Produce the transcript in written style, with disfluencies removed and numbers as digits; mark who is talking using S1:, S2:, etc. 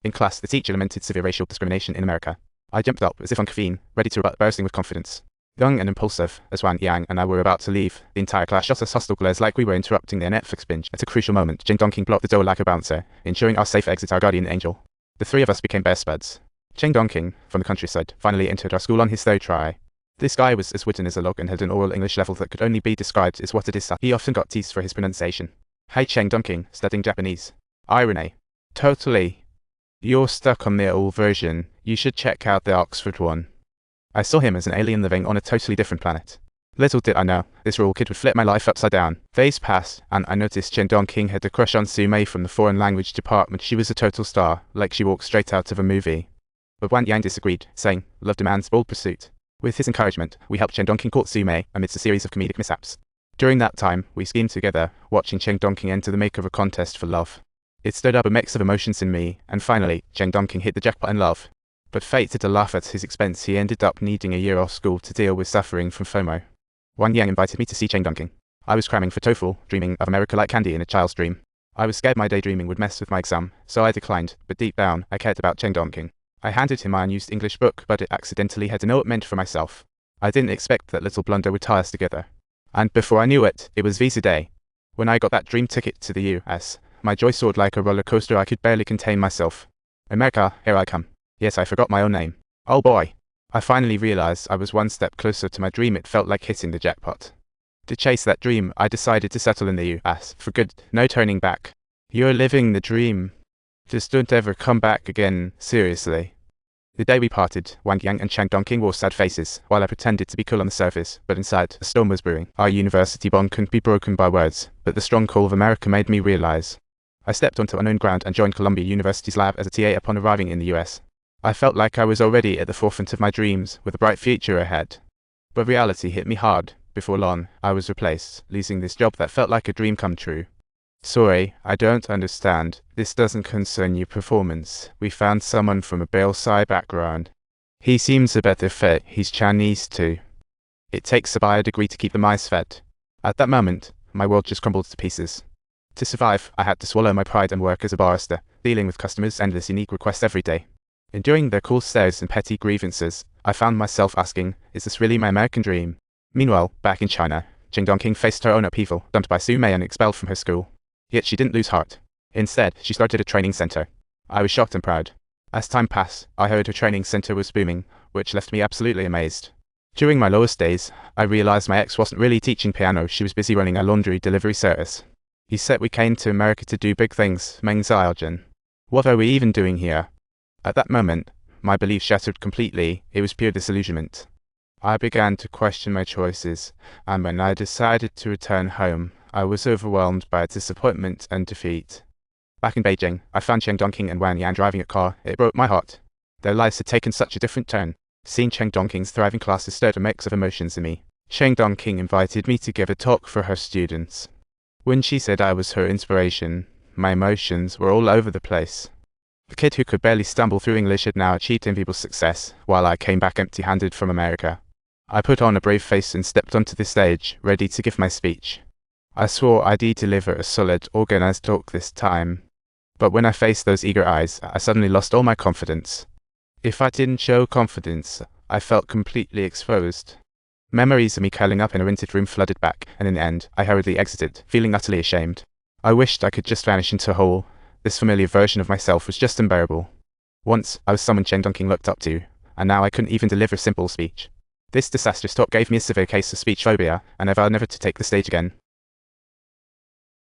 S1: In class, the teacher lamented severe racial discrimination in America. I jumped up as if on caffeine, ready to rebut, bursting with confidence. Young and impulsive, as Wan Yang and I were about to leave, the entire class shot us hostile glares like we were interrupting their Netflix binge. At a crucial moment, Cheng Dongking blocked the door like a bouncer, ensuring our safe exit, our guardian angel. The three of us became best buds. Cheng Dongking, from the countryside, finally entered our school on his third try. This guy was as witty as a log and had an oral English level that could only be described as what it is. He often got teased for his pronunciation. Hey Cheng Dongking, studying Japanese. Irony. Totally. You're stuck on the old version. You should check out the Oxford one. I saw him as an alien living on a totally different planet. Little did I know, this rural kid would flip my life upside down. Days passed, and I noticed Cheng Dongking had a crush on Sume from the foreign language department. She was a total star, like she walked straight out of a movie. But Wan Yang disagreed, saying, love demands bold pursuit. With his encouragement, we helped Cheng Dongking court Sume amidst a series of comedic mishaps. During that time, we schemed together, watching Cheng Dongking enter the makeover contest for love. It stirred up a mix of emotions in me, and finally, Cheng Dongking hit the jackpot in love. But fate had a laugh at his expense. He ended up needing a year off school to deal with suffering from FOMO. Wan Yang invited me to see Cheng Dongking. I was cramming for TOEFL, dreaming of America like candy in a child's dream. I was scared my daydreaming would mess with my exam, so I declined, but deep down, I cared about Cheng Dongking. I handed him my unused English book, but it accidentally had a note meant for myself. I didn't expect that little blunder would tie us together. And before I knew it, it was visa day. When I got that dream ticket to the US, my joy soared like a roller coaster. I could barely contain myself. America, here I come. Yes, I forgot my own name. Oh boy. I finally realized I was one step closer to my dream. It felt like hitting the jackpot. To chase that dream, I decided to settle in the US for good. No turning back. You're living the dream. Just don't ever come back again, seriously. The day we parted, Wang Yang and Cheng Dongking wore sad faces, while I pretended to be cool on the surface, but inside, a storm was brewing. Our university bond couldn't be broken by words, but the strong call of America made me realize. I stepped onto unknown ground and joined Columbia University's lab as a TA upon arriving in the US. I felt like I was already at the forefront of my dreams, with a bright future ahead. But reality hit me hard. Before long, I was replaced, losing this job that felt like a dream come true. Sorry, I don't understand. This doesn't concern your performance. We found someone from a Bail-Sai background. He seems a better fit. He's Chinese too. It takes a bio degree to keep the mice fed. At that moment, my world just crumbled to pieces. To survive, I had to swallow my pride and work as a barrister, dealing with customers' endless unique requests every day. Enduring their cool stares and petty grievances, I found myself asking, is this really my American dream? Meanwhile, back in China, Cheng Dongking faced her own upheaval, dumped by Sume and expelled from her school. Yet she didn't lose heart. Instead, she started a training center. I was shocked and proud. As time passed, I heard her training center was booming, which left me absolutely amazed. During my lowest days, I realized my ex wasn't really teaching piano. She was busy running a laundry delivery service. He said we came to America to do big things, Meng Xiaojun. What are we even doing here? At that moment, my belief shattered completely. It was pure disillusionment. I began to question my choices, and when I decided to return home, I was overwhelmed by disappointment and defeat. Back in Beijing, I found Cheng Dongking and Wan Yang driving a car. It broke my heart. Their lives had taken such a different turn. Seeing Cheng Dongking's thriving classes stirred a mix of emotions in me. Cheng Dongking invited me to give a talk for her students. When she said I was her inspiration, my emotions were all over the place. The kid who could barely stumble through English had now achieved enviable success, while I came back empty-handed from America. I put on a brave face and stepped onto the stage, ready to give my speech. I swore I'd deliver a solid, organized talk this time. But when I faced those eager eyes, I suddenly lost all my confidence. If I didn't show confidence, I felt completely exposed. Memories of me curling up in a rented room flooded back, and in the end, I hurriedly exited, feeling utterly ashamed. I wished I could just vanish into a hole. This familiar version of myself was just unbearable. Once, I was someone Cheng Dongking looked up to, and now I couldn't even deliver a simple speech. This disastrous talk gave me a severe case of speech phobia, and I vowed never to take the stage again.